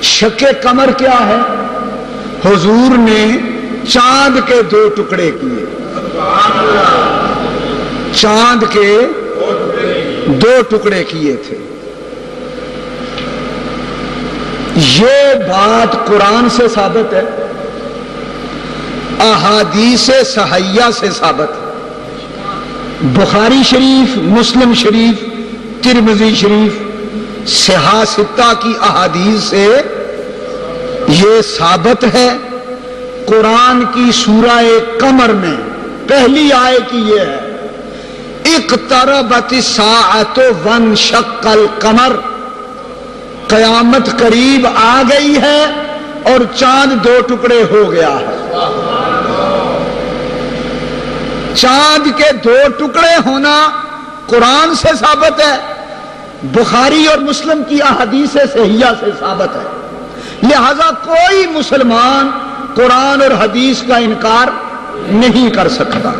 شق قمر کیا ہے؟ حضور نے چاند کے 2 ٹکڑے کیے، چاند کے 2 ٹکڑے کیے تھے۔ یہ بات قرآن سے ثابت ہے، احادیث صحیحہ سے ثابت ہے۔ بخاری شریف، مسلم شریف، ترمذی شریف، صحاح ستہ کی احادیث سے یہ ثابت ہے۔ قرآن کی سورہ قمر میں پہلی آیت کی یہ ہے، اقتربت الساعۃ وانشق القمر، قیامت قریب آ گئی ہے اور چاند 2 ٹکڑے ہو گیا ہے۔ چاند کے 2 ٹکڑے ہونا قرآن سے ثابت ہے، بخاری اور مسلم کی احادیث صحیحہ سے ثابت ہے۔ لہذا کوئی مسلمان قرآن اور حدیث کا انکار نہیں کر سکتا۔